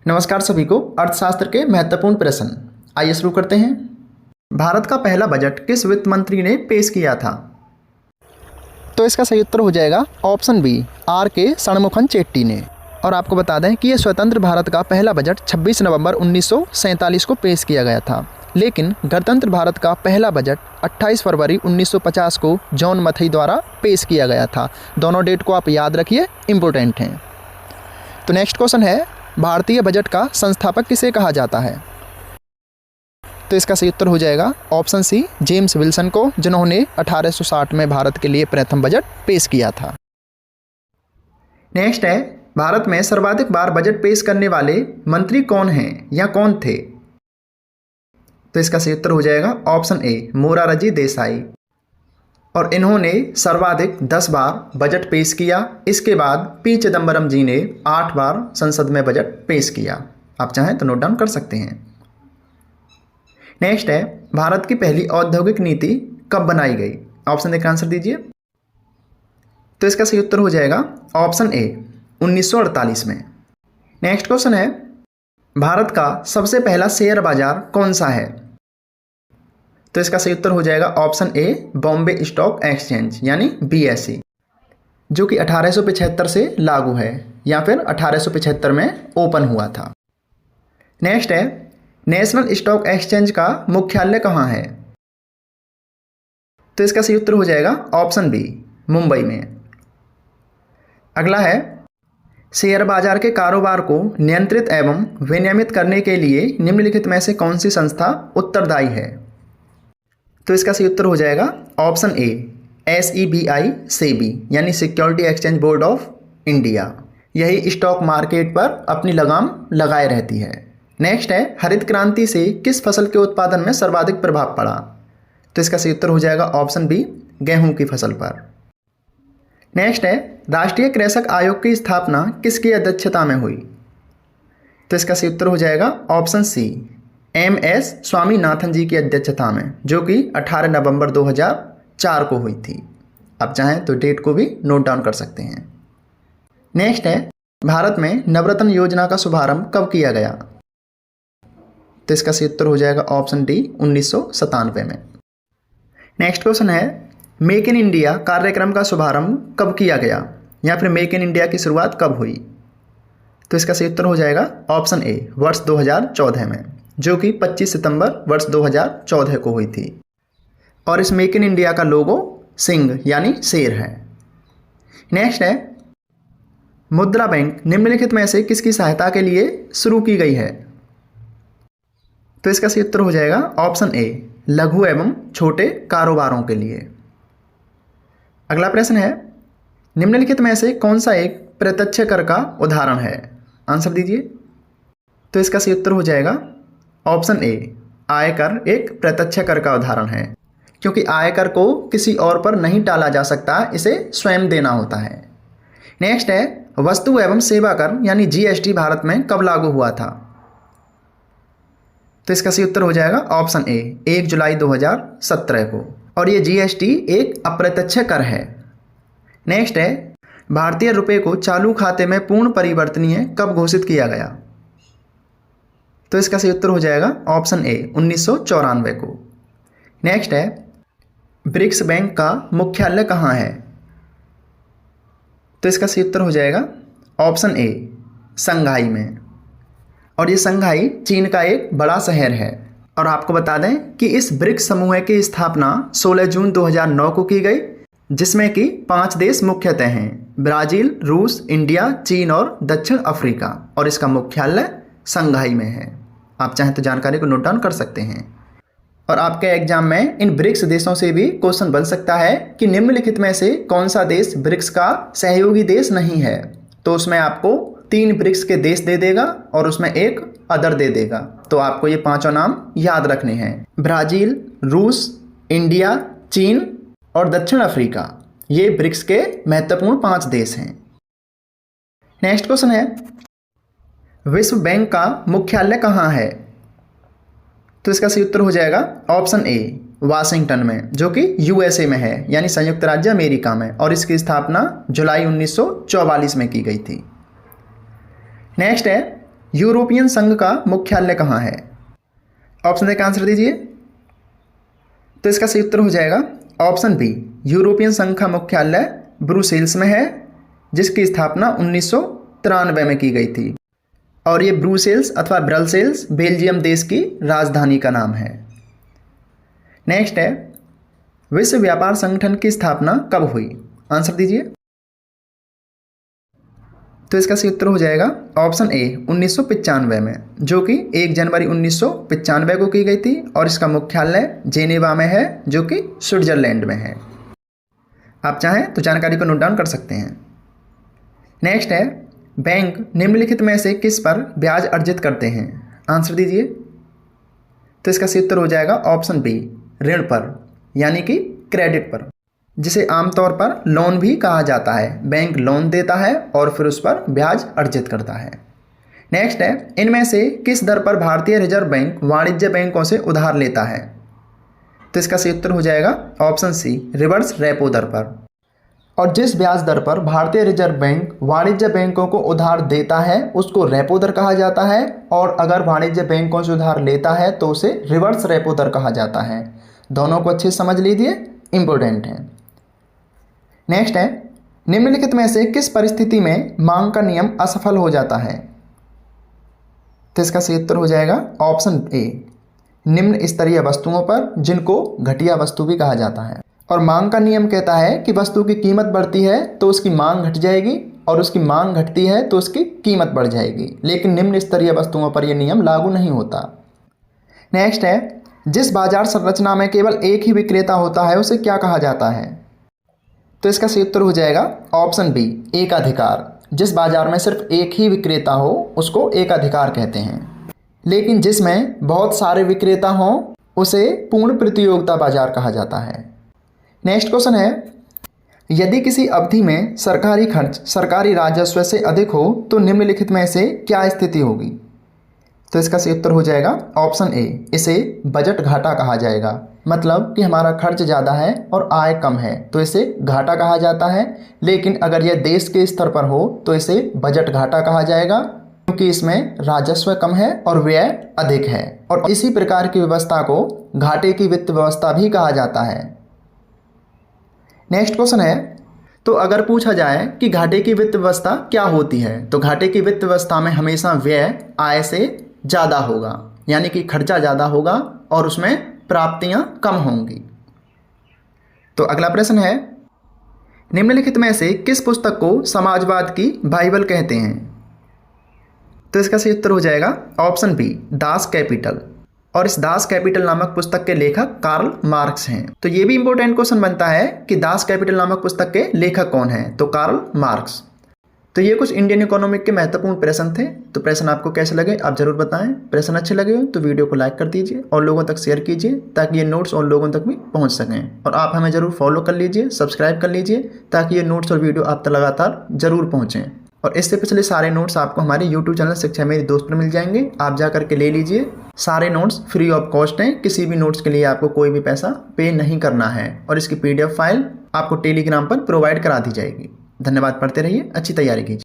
नमस्कार सभी को। अर्थशास्त्र के महत्वपूर्ण प्रश्न आइए शुरू करते हैं। भारत का पहला बजट किस वित्त मंत्री ने पेश किया था? तो इसका सही उत्तर हो जाएगा ऑप्शन बी, आर के षणमुखन चेट्टी ने। और आपको बता दें कि यह स्वतंत्र भारत का पहला बजट 26 नवंबर 1947 को पेश किया गया था, लेकिन गणतंत्र भारत का पहला बजट 28 फरवरी 1950 को जॉन मथई द्वारा पेश किया गया था। दोनों डेट को आप याद रखिए, इम्पोर्टेंट हैं। तो नेक्स्ट क्वेश्चन है, भारतीय बजट का संस्थापक किसे कहा जाता है? तो इसका सही उत्तर हो जाएगा ऑप्शन सी, जेम्स विल्सन को, जिन्होंने 1860 में भारत के लिए प्रथम बजट पेश किया था। नेक्स्ट है, भारत में सर्वाधिक बार बजट पेश करने वाले मंत्री कौन हैं या कौन थे? तो इसका सही उत्तर हो जाएगा ऑप्शन ए, मोरारजी देसाई। और इन्होंने सर्वाधिक 10 बार बजट पेश किया। इसके बाद पी चिदम्बरम जी ने 8 बार संसद में बजट पेश किया। आप चाहें तो नोट डाउन कर सकते हैं। नेक्स्ट है, भारत की पहली औद्योगिक नीति कब बनाई गई? ऑप्शन देकर आंसर दीजिए। तो इसका सही उत्तर हो जाएगा ऑप्शन ए, 1948 में। नेक्स्ट क्वेश्चन है, भारत का सबसे पहला शेयर बाजार कौन सा है? तो इसका सही उत्तर हो जाएगा option A, Bombay stock exchange यानी BSE, जो कि 1875 से लागू है या फिर 1875 में ओपन हुआ था। नेक्स्ट है, नेशनल स्टॉक एक्सचेंज का मुख्यालय कहाँ है? तो इसका सही उत्तर हो जाएगा ऑप्शन बी, मुंबई में। अगला है, शेयर बाजार के कारोबार को नियंत्रित एवं विनियमित करने के लिए निम्नलिखित में से कौन सी संस्था उत्तरदायी है? तो इसका सही उत्तर हो जाएगा ऑप्शन ए, SEBI सेबी यानी security exchange board of India. यही स्टॉक मार्केट पर अपनी लगाम लगाए रहती है। नेक्स्ट है, हरित क्रांति से किस फसल के उत्पादन में सर्वाधिक प्रभाव पड़ा? तो इसका सही उत्तर हो जाएगा ऑप्शन बी, गेहूं की फसल पर। नेक्स्ट है, राष्ट्रीय कृषक आयोग की स्थापना किसकी अध्यक्षता में हुई? तो इसका सही उत्तर हो जाएगा ऑप्शन सी, MS स्वामीनाथन जी की अध्यक्षता में, जो कि 18 नवंबर 2004 को हुई थी। आप चाहें तो डेट को भी नोट डाउन कर सकते हैं। नेक्स्ट है, भारत में नवरत्न योजना का शुभारंभ कब किया गया? तो इसका सही उत्तर हो जाएगा ऑप्शन डी, 1997 में। नेक्स्ट क्वेश्चन है, मेक इन इंडिया कार्यक्रम का शुभारंभ कब किया गया या फिर मेक इन इंडिया की शुरुआत कब हुई? तो इसका सही उत्तर हो जाएगा ऑप्शन ए, वर्ष 2014 में, जो कि 25 सितंबर वर्ष 2014 को हुई थी। और इस मेक इन इंडिया का लोगो सिंह यानी शेर है। नेक्स्ट है, मुद्रा बैंक निम्नलिखित में से किसकी सहायता के लिए शुरू की गई है? तो इसका सही उत्तर हो जाएगा ऑप्शन ए, लघु एवं छोटे कारोबारों के लिए। अगला प्रश्न है, निम्नलिखित में से कौन सा एक प्रत्यक्ष कर का उदाहरण है? आंसर दीजिए। तो इसका सही उत्तर हो जाएगा ऑप्शन ए, आयकर एक प्रत्यक्ष कर का उदाहरण है, क्योंकि आयकर को किसी और पर नहीं टाला जा सकता, इसे स्वयं देना होता है। नेक्स्ट है, वस्तु एवं सेवा कर यानी GST भारत में कब लागू हुआ था? तो इसका सही उत्तर हो जाएगा ऑप्शन ए, 1 जुलाई 2017 को। और ये GST एक अप्रत्यक्ष कर है। नेक्स्ट है, भारतीय रुपये को चालू खाते में पूर्ण परिवर्तनीय कब घोषित किया गया? तो इसका सही उत्तर हो जाएगा ऑप्शन ए, 1994 को। नेक्स्ट है, ब्रिक्स बैंक का मुख्यालय कहाँ है? तो इसका सही उत्तर हो जाएगा ऑप्शन ए, शंघाई में। और ये शंघाई चीन का एक बड़ा शहर है। और आपको बता दें कि इस ब्रिक्स समूह की स्थापना 16 जून 2009 को की गई, जिसमें कि 5 देश मुख्यतः हैं, ब्राज़ील, रूस, इंडिया, चीन और दक्षिण अफ्रीका। और इसका मुख्यालय शंघाई में है। आप चाहें तो जानकारी को नोट डाउन कर सकते हैं। और आपके एग्जाम में इन ब्रिक्स देशों से भी क्वेश्चन बन सकता है कि निम्नलिखित में से कौन सा देश ब्रिक्स का सहयोगी देश नहीं है? तो उसमें आपको 3 ब्रिक्स के देश दे देगा और उसमें एक अदर दे देगा। तो आपको ये 5 नाम याद रखने हैं, ब्राज़ील, रूस, इंडिया, चीन और दक्षिण अफ्रीका। ये ब्रिक्स के महत्वपूर्ण 5 देश हैं। नेक्स्ट क्वेश्चन है, विश्व बैंक का मुख्यालय कहाँ है? तो इसका सही उत्तर हो जाएगा ऑप्शन ए, वाशिंगटन में, जो कि USA में है यानी संयुक्त राज्य अमेरिका में। और इसकी स्थापना जुलाई 1944 में की गई थी। नेक्स्ट है, यूरोपियन संघ का मुख्यालय कहाँ है? ऑप्शन देकर आंसर दीजिए। तो इसका सही उत्तर हो जाएगा ऑप्शन बी, यूरोपियन संघ का मुख्यालय ब्रुसेल्स में है, जिसकी स्थापना 1993 में की गई थी। और ये ब्रुसेल्स अथवा ब्रसेल्स बेल्जियम देश की राजधानी का नाम है। नेक्स्ट है, विश्व व्यापार संगठन की स्थापना कब हुई? आंसर दीजिए। तो इसका सही उत्तर हो जाएगा ऑप्शन ए, 1995 में, जो कि 1 जनवरी 1995 को की गई थी। और इसका मुख्यालय जेनेवा में है, जो कि स्विट्जरलैंड में है। आप चाहें तो जानकारी को नोट डाउन कर सकते हैं। नेक्स्ट है, बैंक निम्नलिखित में से किस पर ब्याज अर्जित करते हैं? आंसर दीजिए। तो इसका सही उत्तर हो जाएगा ऑप्शन बी, ऋण पर, यानी कि क्रेडिट पर, जिसे आमतौर पर लोन भी कहा जाता है। बैंक लोन देता है और फिर उस पर ब्याज अर्जित करता है। नेक्स्ट है, इनमें से किस दर पर भारतीय रिजर्व बैंक वाणिज्य बैंकों से उधार लेता है? तो इसका सही उत्तर हो जाएगा ऑप्शन सी, रिवर्स रेपो दर पर। और जिस ब्याज दर पर भारतीय रिजर्व बैंक वाणिज्य बैंकों को उधार देता है उसको रेपो दर कहा जाता है, और अगर वाणिज्य बैंकों से उधार लेता है तो उसे रिवर्स रेपो दर कहा जाता है। दोनों को अच्छे से समझ लीजिए, इंपॉर्टेंट है। नेक्स्ट है, निम्नलिखित में से किस परिस्थिति में मांग का नियम असफल हो जाता है? तो इसका सही उत्तर हो जाएगा ऑप्शन ए, निम्न स्तरीय वस्तुओं पर, जिनको घटिया वस्तु भी कहा जाता है। और मांग का नियम कहता है कि वस्तु की कीमत बढ़ती है तो उसकी मांग घट जाएगी, और उसकी मांग घटती है तो उसकी कीमत बढ़ जाएगी। लेकिन निम्न स्तरीय वस्तुओं पर यह नियम लागू नहीं होता। नेक्स्ट है, जिस बाजार संरचना में केवल एक ही विक्रेता होता है उसे क्या कहा जाता है? तो इसका सही उत्तर हो जाएगा ऑप्शन बी, एकाधिकार। जिस बाजार में सिर्फ एक ही विक्रेता हो उसको एकाधिकार कहते हैं। लेकिन जिसमें बहुत सारे विक्रेता हों उसे पूर्ण प्रतियोगिता बाजार कहा जाता है। नेक्स्ट क्वेश्चन है, यदि किसी अवधि में सरकारी खर्च सरकारी राजस्व से अधिक हो तो निम्नलिखित में से क्या स्थिति होगी? तो इसका सही उत्तर हो जाएगा ऑप्शन ए, इसे बजट घाटा कहा जाएगा। मतलब कि हमारा खर्च ज़्यादा है और आय कम है तो इसे घाटा कहा जाता है। लेकिन अगर यह देश के स्तर पर हो तो इसे बजट घाटा कहा जाएगा, क्योंकि इसमें राजस्व कम है और व्यय अधिक है। और इसी प्रकार की व्यवस्था को घाटे की वित्त व्यवस्था भी कहा जाता है। नेक्स्ट क्वेश्चन है, तो अगर पूछा जाए कि घाटे की वित्त व्यवस्था क्या होती है, तो घाटे की वित्त व्यवस्था में हमेशा व्यय आय से ज़्यादा होगा, यानी कि खर्चा ज़्यादा होगा और उसमें प्राप्तियां कम होंगी। तो अगला प्रश्न है, निम्नलिखित में से किस पुस्तक को समाजवाद की बाइबल कहते हैं? तो इसका सही उत्तर हो जाएगा ऑप्शन बी, दास कैपिटल। और इस दास कैपिटल नामक पुस्तक के लेखक कार्ल मार्क्स हैं। तो ये भी इंपॉर्टेंट क्वेश्चन बनता है कि दास कैपिटल नामक पुस्तक के लेखक कौन हैं? तो कार्ल मार्क्स। तो ये कुछ इंडियन इकोनॉमिक के महत्वपूर्ण प्रश्न थे। तो प्रश्न आपको कैसे लगे आप जरूर बताएं। प्रश्न अच्छे लगे हो तो वीडियो को लाइक कर दीजिए और लोगों तक शेयर कीजिए, ताकि ये नोट्स और लोगों तक भी पहुंच सकें। और आप हमें जरूर फॉलो कर लीजिए, सब्सक्राइब कर लीजिए, ताकि ये नोट्स और वीडियो आप तक लगातार जरूर पहुँचें। और इससे पिछले सारे नोट्स आपको हमारे यूट्यूब चैनल शिक्षा मेरी दोस्त पर मिल जाएंगे। आप जा करके ले लीजिए। सारे नोट्स फ्री ऑफ कॉस्ट हैं, किसी भी नोट्स के लिए आपको कोई भी पैसा पे नहीं करना है। और इसकी PDF फाइल आपको टेलीग्राम पर प्रोवाइड करा दी जाएगी। धन्यवाद। पढ़ते रहिए, अच्छी तैयारी कीजिए।